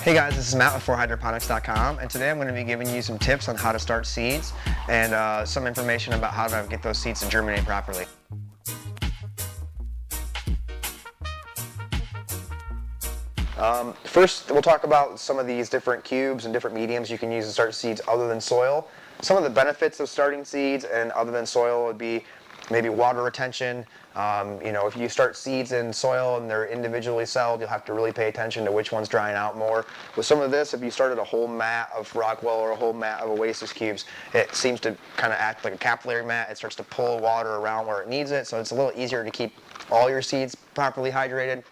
Hey guys, this is Matt with Hydroponics.com, and today I'm going to be giving you some tips on how to start seeds and some information about how to get those seeds to germinate properly. First, we'll talk about some of these different cubes and different mediums you can use to start seeds other than soil. Some of the benefits of starting seeds and other than soil would be maybe water retention. If you start seeds in soil and they're individually celled, you'll have to really pay attention to which one's drying out more. With some of this, if you started a whole mat of Rockwool or a whole mat of Oasis cubes, it seems to kind of act like a capillary mat. It starts to pull water around where it needs it, so it's a little easier to keep all your seeds properly hydrated.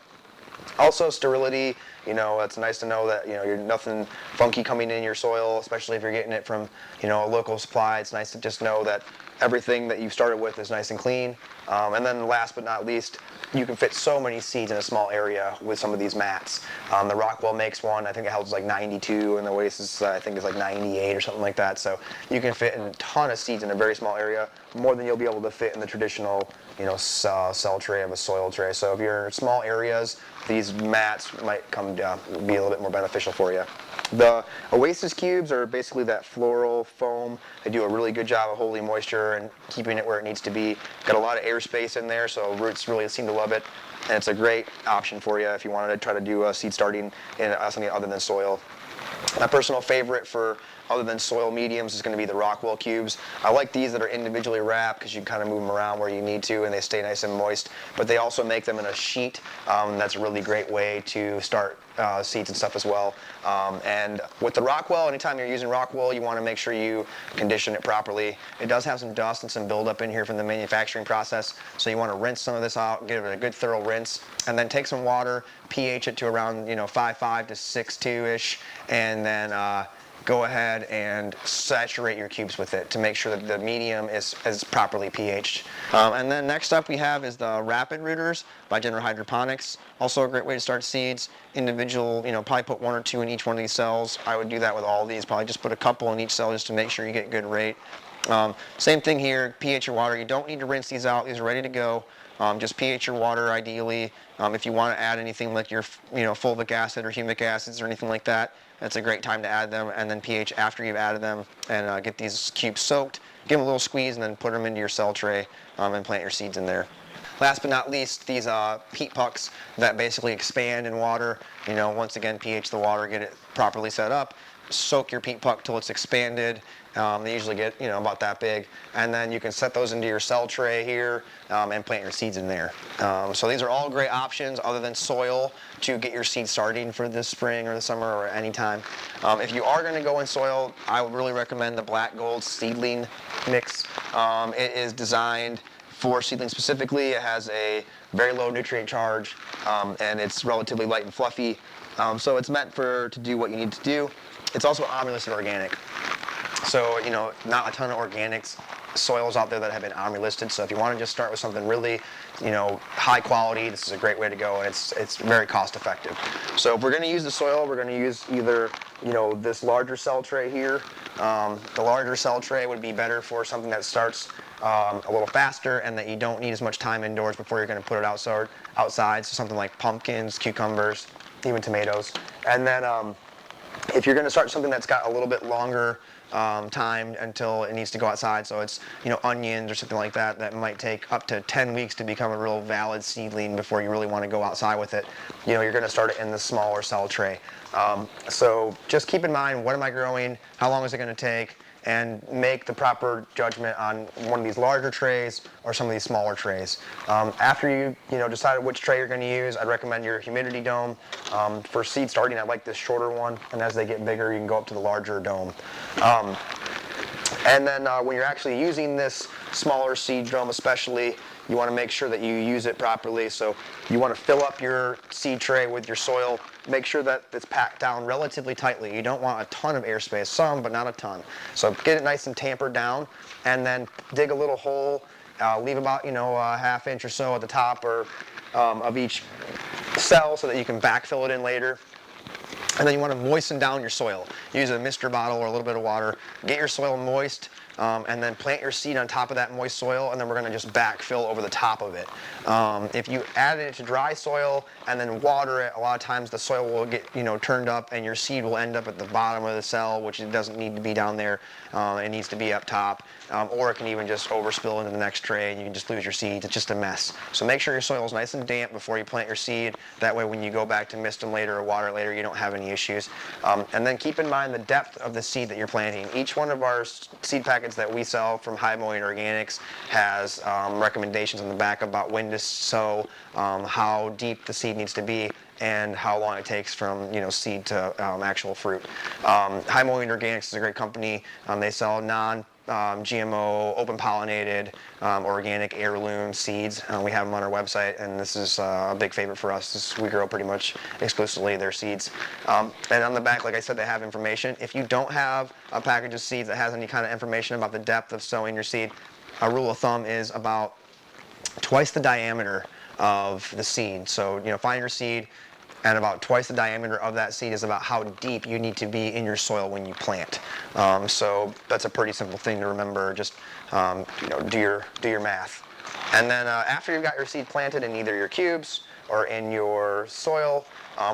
Also, sterility, it's nice to know that, you're nothing funky coming in your soil, especially if you're getting it from, a local supply. It's nice to just know that everything that you've started with is nice and clean. And then last but not least, you can fit so many seeds in a small area with some of these mats. The Rockwool makes one, I think it holds like 92, and the Oasis I think is like 98 or something like that. So you can fit a ton of seeds in a very small area, more than you'll be able to fit in the traditional, cell tray of a soil tray. So if you're in small areas, these mats might come down, be a little bit more beneficial for you. The Oasis cubes are basically that floral foam. They do a really good job of holding moisture and keeping it where it needs to be. Got a lot of airspace in there, so roots really seem to love it. And it's a great option for you if you wanted to try to do seed starting in something other than soil. My personal favorite for other than soil mediums is going to be the Rockwool cubes. I like these that are individually wrapped because you can kind of move them around where you need to and they stay nice and moist. But they also make them in a sheet. That's a really great way to start seeds and stuff as well. And with the Rockwool, anytime you're using Rockwool, you want to make sure you condition it properly. It does have some dust and some buildup in here from the manufacturing process, so you want to rinse some of this out, give it a good thorough rinse, and then take some water, pH it to around 5.5 to 6.2-ish, and then go ahead and saturate your cubes with it to make sure that the medium is properly pH'd. And then next up we have is the Rapid Rooters by Hydroponics. Also a great way to start seeds. Individual, probably put 1 or 2 in each one of these cells. I would do that with all of these. Probably just put a couple in each cell just to make sure you get good rate. Same thing here, pH your water. You don't need to rinse these out. These are ready to go. Just pH your water ideally. If you want to add anything like your fulvic acid or humic acids or anything like that, that's a great time to add them, and then pH after you've added them, and get these cubes soaked, give them a little squeeze, and then put them into your cell tray and plant your seeds in there. Last but not least, these peat pucks that basically expand in water. Once again, pH the water, get it properly set up, soak your peat puck till it's expanded. They usually get about that big, and then you can set those into your cell tray here and plant your seeds in there. So these are all great options other than soil to get your seeds starting for this spring or the summer or any time. If you are going to go in soil, I would really recommend the Black Gold seedling mix. It is designed for seedlings specifically. It has a very low nutrient charge, and it's relatively light and fluffy. So it's meant to do what you need to do. It's also omnilist and organic. So, not a ton of organics soils out there that have been omni-listed. So if you want to just start with something really, high quality, this is a great way to go, and it's very cost effective. So if we're going to use the soil, we're going to use either, this larger cell tray here. The larger cell tray would be better for something that starts a little faster and that you don't need as much time indoors before you're going to put it outside. So something like pumpkins, cucumbers, even tomatoes. And then if you're going to start something that's got a little bit longer time until it needs to go outside, so it's onions or something like that, that might take up to 10 weeks to become a real valid seedling before you really want to go outside with it. You're going to start it in the smaller cell tray. So just keep in mind, what am I growing, how long is it going to take, and make the proper judgment on one of these larger trays or some of these smaller trays. After you decide which tray you're going to use, I'd recommend your Humidity Dome. For seed starting, I like this shorter one, and as they get bigger, you can go up to the larger dome. And then when you're actually using this smaller seed dome especially, you want to make sure that you use it properly. So you want to fill up your seed tray with your soil. Make sure that it's packed down relatively tightly. You don't want a ton of airspace, some, but not a ton. So get it nice and tampered down, and then dig a little hole. Leave about a half inch or so at the top of each cell so that you can backfill it in later. And then you want to moisten down your soil. Use a mister bottle or a little bit of water. Get your soil moist. and then plant your seed on top of that moist soil, and then we're going to just backfill over the top of it. If you add it to dry soil and then water it, a lot of times the soil will get turned up, and your seed will end up at the bottom of the cell, which it doesn't need to be down there. It needs to be up top, or it can even just overspill into the next tray, and you can just lose your seeds. It's just a mess. So make sure your soil is nice and damp before you plant your seed. That way, when you go back to mist them later or water it later, you don't have any issues. And then keep in mind the depth of the seed that you're planting. Each one of our seed packets that we sell from Hardening Organics has recommendations on the back about when to sow, how deep the seed needs to be, and how long it takes from seed to actual fruit. Hardening Organics is a great company. They sell GMO, open pollinated, organic heirloom seeds. We have them on our website, and this is a big favorite for us. We grow pretty much exclusively their seeds. And on the back, like I said, they have information. If you don't have a package of seeds that has any kind of information about the depth of sowing your seed, a rule of thumb is about twice the diameter of the seed. So find your seed, and about twice the diameter of that seed is about how deep you need to be in your soil when you plant. So that's a pretty simple thing to remember. Just do your math. And then after you've got your seed planted in either your cubes or in your soil,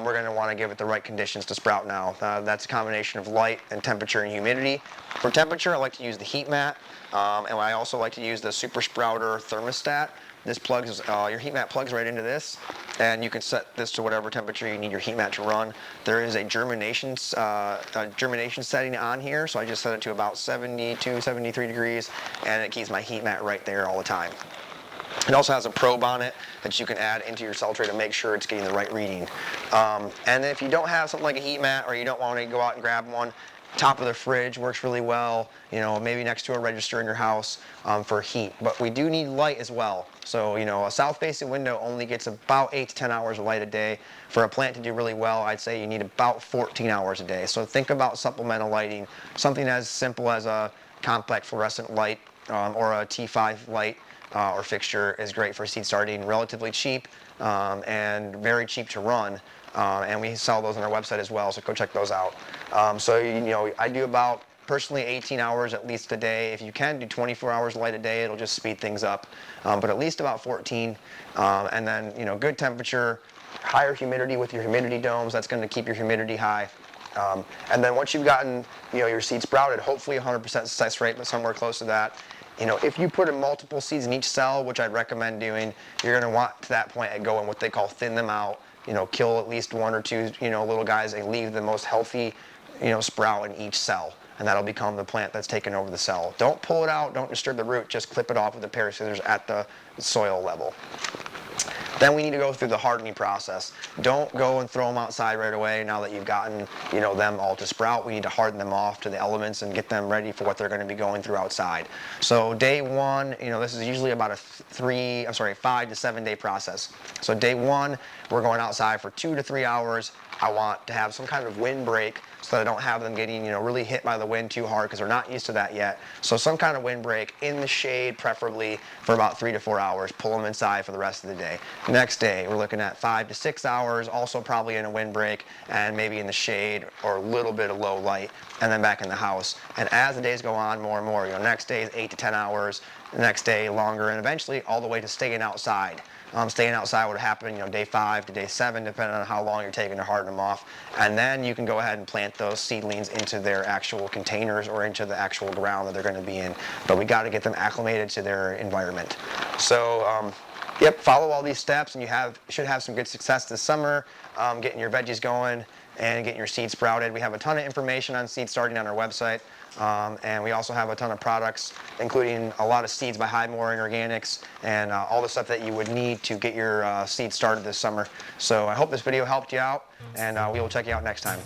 we're going to want to give it the right conditions to sprout now. That's a combination of light and temperature and humidity. For temperature, I like to use the heat mat, and I also like to use the Super Sprouter thermostat. This plugs, your heat mat plugs right into this, and you can set this to whatever temperature you need your heat mat to run. There is a germination setting on here, so I just set it to about 72, 73 degrees, and it keeps my heat mat right there all the time. It also has a probe on it that you can add into your cell tray to make sure it's getting the right reading. And if you don't have something like a heat mat, or you don't want to go out and grab one, top of the fridge works really well, maybe next to a register in your house for heat. But we do need light as well. So, a south-facing window only gets about 8 to 10 hours of light a day. For a plant to do really well, I'd say you need about 14 hours a day. So think about supplemental lighting. Something as simple as a compact fluorescent light or a T5 light or fixture is great for seed starting. Relatively cheap and very cheap to run. And we sell those on our website as well, so go check those out. So, I do about, personally, 18 hours at least a day. If you can do 24 hours light a day, it'll just speed things up. But at least about 14. And then, good temperature, higher humidity with your humidity domes. That's going to keep your humidity high. And then once you've gotten, your seed sprouted, hopefully 100% success rate, but somewhere close to that. If you put in multiple seeds in each cell, which I'd recommend doing, you're going to want to that point go in what they call thin them out. Kill at least one or two, little guys, and leave the most healthy, sprout in each cell. And that'll become the plant that's taken over the cell. Don't pull it out, don't disturb the root, just clip it off with a pair of scissors at the soil level. Then we need to go through the hardening process. Don't go and throw them outside right away now that you've gotten, them all to sprout. We need to harden them off to the elements and get them ready for what they're going to be going through outside. So day one, this is usually about a 5 to 7 day process. So day one, we're going outside for 2 to 3 hours. I want to have some kind of wind break so that I don't have them getting, really hit by the wind too hard because they're not used to that yet. So some kind of wind break in the shade, preferably for about 3 to 4 hours. Pull them inside for the rest of the day. Next day, we're looking at 5 to 6 hours, also probably in a wind break and maybe in the shade or a little bit of low light, and then back in the house. And as the days go on, more and more, next day is 8 to 10 hours, the next day longer, and eventually all the way to staying outside. Staying outside would happen, day 5 to day 7, depending on how long you're taking to harden them off. And then you can go ahead and plant those seedlings into their actual containers or into the actual ground that they're going to be in. But we got to get them acclimated to their environment. So, follow all these steps, and you should have some good success this summer, getting your veggies going and getting your seeds sprouted. We have a ton of information on seed starting on our website. And we also have a ton of products, including a lot of seeds by Hardening Organics and all the stuff that you would need to get your seeds started this summer. So I hope this video helped you out, and we will check you out next time.